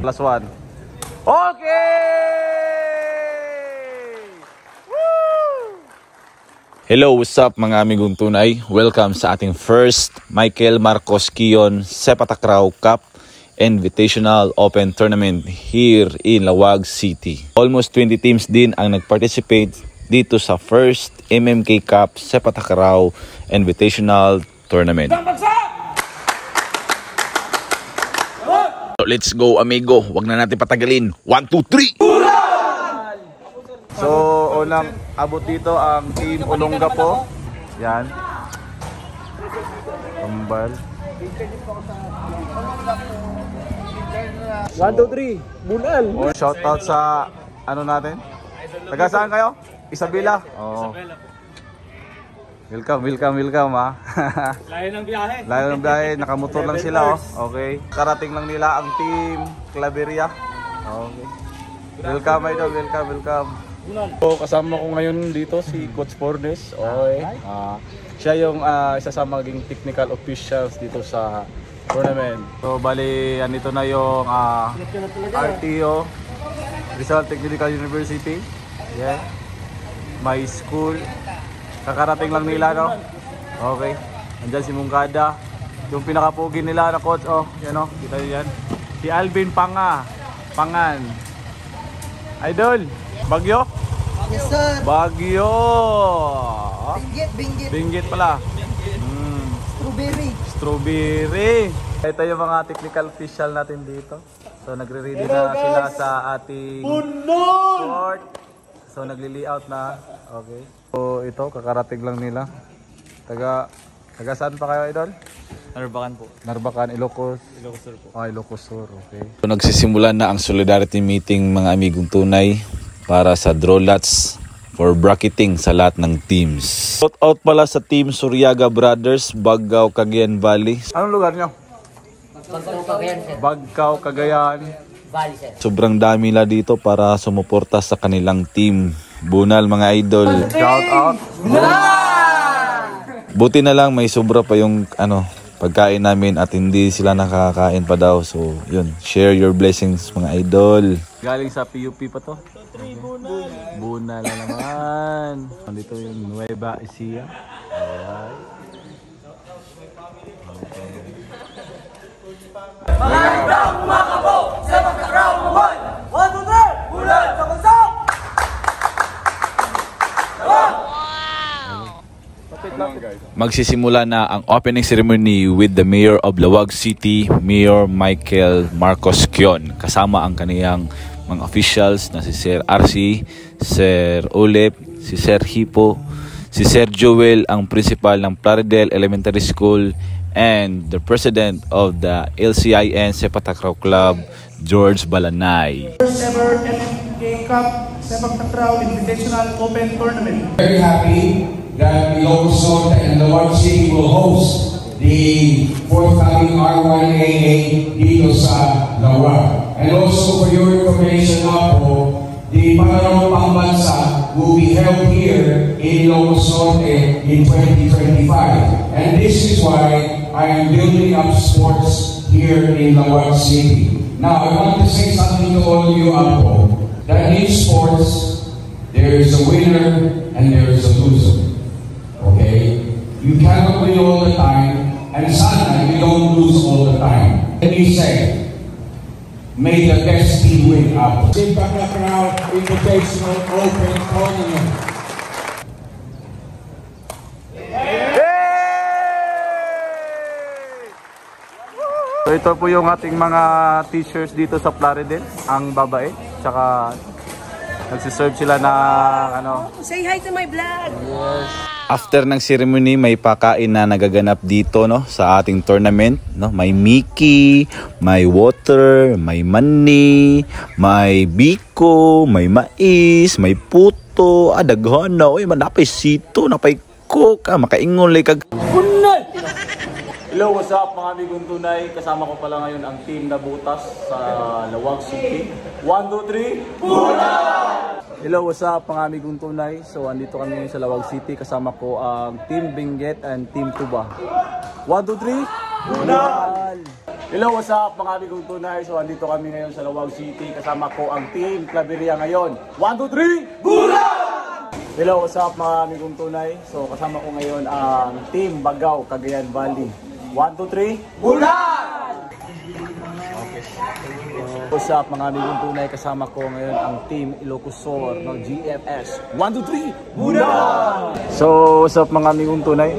Plus one. Okay! Woo! Hello, what's up mga amigong tunay? Welcome sa ating first Michael Marcos Kion Sepak Takraw Cup Invitational Open Tournament here in Laoag City. Almost 20 teams din ang nag-participate dito sa first MMK Cup Sepak Takraw Invitational Tournament. Let's go amigo, wag na natin patagalin. 1, 2, 3. So, unang abot dito ang Team Olonga po. Yan. Kambal. 1, 2, 3. Bunal. Oh, shout out sa ano natin? Taga saan kayo? Isabela. Oh. Welcome ha. Layo ng biyahe. Layo ng biyahe, nakamotor lang sila oh. Okay. Karating lang nila ang Team Claveria. Okay. Welcome idol, welcome. So, kasama ko ngayon dito si Coach Fornes. Okay. Siya yung isa sa maging technical officials dito sa tournament. So, bali andito na yung RTO Rizal Technical University. Yeah. My school. Kakarating lang nila no. Okay. Andiyan si Mungkada. Yung pinakapugi nila na coach yan kita niyo yan. Si Alvin Pangan. Idol, Bagyo? Yes sir. Bagyo. Binggit pala. Strawberry. Ito yung mga technical official natin dito. So nagre-ready na sila sa ating court. So nagli-layout na. Okay. So ito kakarating lang nila. Taga saan pa kayo idol? Narbacan po. Narbacan, Ilocos. Ilocos po. Ilocos Sur, okay. So nagsisimula na ang solidarity meeting mga amigong tunay para sa draw lots for bracketing sa lahat ng teams. Shout out pala sa Team Suryaga Brothers, Bagao, Cagayan Valley. Anong lugar nyo? Bagao, Cagayan Valley, sir. Sobrang dami la dito para sumuporta sa kanilang team. Bunal mga idol. Shout out. Buti na lang may sobra pa yung pagkain namin at hindi sila nakakain pa daw. So yun, share your blessings mga idol. Galing sa PUP pa to. Bunal na naman. Dito yung Nueva Ecija. Magandang umaga po! Sepak Takraw Mabay! 1, 2, 3! Bulan sa bansak! Magsisimula na ang opening ceremony with the Mayor of Laoag City, Mayor Michael Marcos Kion. Kasama ang kaniyang mga officials na si Sir RC, Sir Olep, si Sir Hipo, si Sir Joel, ang principal ng Plaridel Elementary School, and the president of the LCIN Sepak Takraw Club, George Balanay. First ever MMK Cup Sepak Takraw Invitational Open Tournament. Very happy that Ilocos Norte and Laoag City will host the forthcoming R1AA dito sa Laoag. And also for your information po, the Panarong Pambansa will be held here in Ilocos Norte in 2025. And this is why I am building up sports here in Laoag City. Now, I want to say something to all of you Apo, that in sports, there is a winner and there is a loser. Okay? You cannot win all the time, and sana you don't lose all the time. Let me say, may the best team win Apo. Sepak Takraw Invitational Open Tournament. So ito po yung ating mga teachers dito sa Plaridel, ang babae, tsaka nagsiserve sila na Say hi to my vlog! Yes. After ng ceremony, may pakain na nagaganap dito sa ating tournament. May Mickey, may water, may mani, may biko, may mais, may puto, daghan na. Uy, manapay sito, napay cook, makaingon like kag. Bunal! Hello, what's up mga amigong tunay? Kasama ko pala ngayon ang team na butas sa Lawag City. 1, 2, 3, Butas! Hello, what's up mga amigong tunay? So, andito kami ngayon sa Lawag City. Kasama ko ang Team Benguet and Team Tuba. 1, 2, 3, Butas! Hello, what's up mga amigong tunay? So, andito kami ngayon sa Lawag City. Kasama ko ang Team Claveria ngayon. 1, 2, 3, Butas! Hello, what's up mga amigong tunay? So, kasama ko ngayon ang Team Bagaw, Cagayan Valley. 1, 2, 3, Bulan! Okay. What's up mga amigong tunay? Kasama ko ngayon ang Team Ilocosur ng GFS. 1, 2, 3, Bulan! So, what's up mga amigong tunay?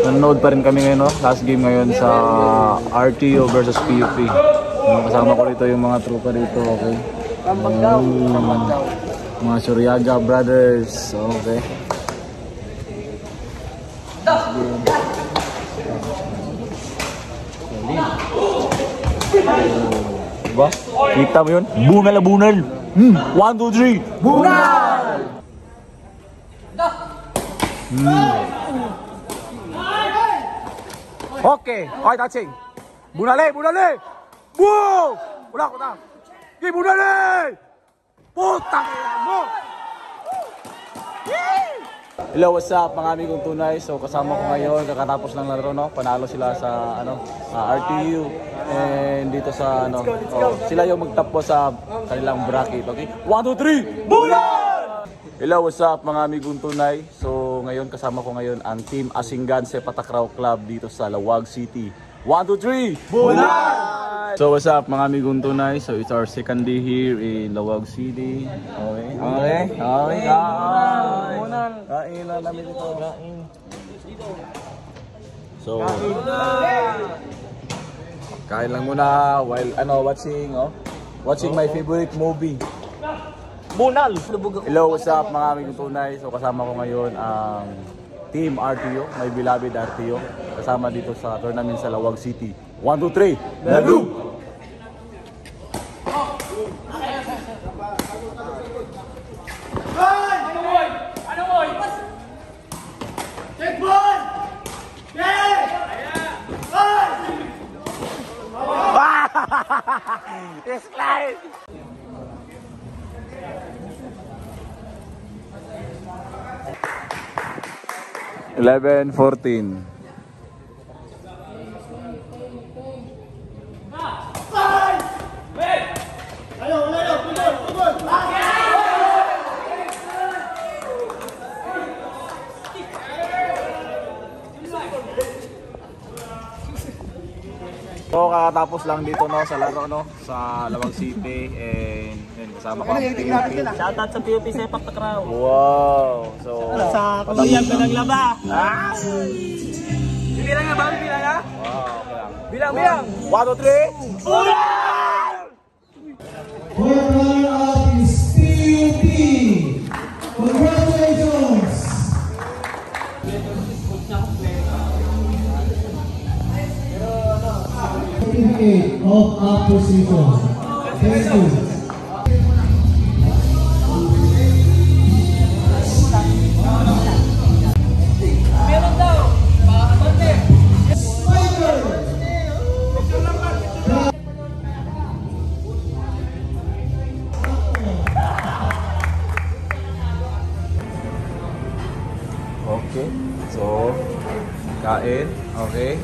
Nanonood pa rin kami ngayon, no? Last game ngayon sa RTO versus PUP. Kasama ko rito yung mga tropa dito, okay? Kambagaw. Mga Suryaga brothers, okay. Diba? Kita mo yun? Bunal na bunal! 1, 2, 3! Bunal! Okay! Okay, touching! Bunali! Bunali! Boom! Wala ko na! Okay, bunali! Putang ina mo! Hello, what's up mga amigong tunay? So kasama ko ngayon, kakatapos ng laro, no? Panalo sila sa RTU and dito sa sila yung magtap po sa kanilang bracket, okay? 1, 2, 3, Bulan! Hello, what's up mga amigong tunay? So ngayon kasama ko ngayon ang Team Asinggan Sepatakraw Club dito sa Lawag City. 1, 2, 3, Bulan! So what's up mga amigong tunay? So it's our second day here in Lawag City. Okay. Okay. Okay. Kain lang namin dito. Kain. So kain lang muna while watching my favorite movie. Bunal! Hello, what's up mga amigong tunay? So kasama ko ngayon ang Team RTO, my beloved RTO. Kasama dito sa tournament sa Lawag City. 1, 2, 3, Lalu! It's live! Eleven, 14. So kakatapos lang dito sa laro sa Lawag City and kasama ko ang PUP. Shoutout sa PUP Sepak Takraw. Wow! So Sa kuliyang pinaglaba. Bilang nga ba? Bilang nga? wow, okay lang. Bilang! 1, 2, 3, Bulan! Runner up is PUP. Congratulations! Certificate of appreciation. Thank you. Meron daw! Pakakasante! Okay, so kain, okay.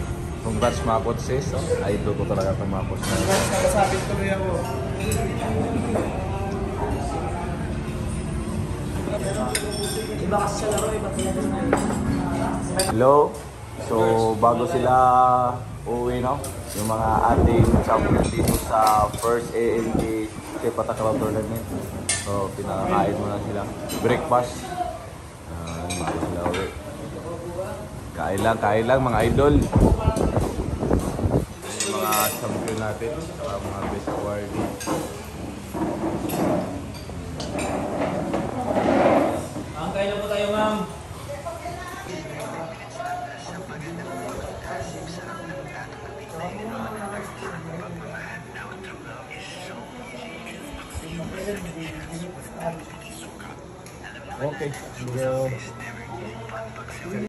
Congrats mga coaches, idol ko talaga itong mga coaches. Nakasabit tuloy ako. Iba kasi sa laro, iba kaya na. Hello, so bago sila uwi, yung mga ating champion dito sa first AMK Sepatakraw Tournament. So pinakain muna sila. Breakfast. Dito sila uwi. Kain lang mga idol. Yung mga champion natin, mga best awardee. Kain na po tayo, ma'am. Okay.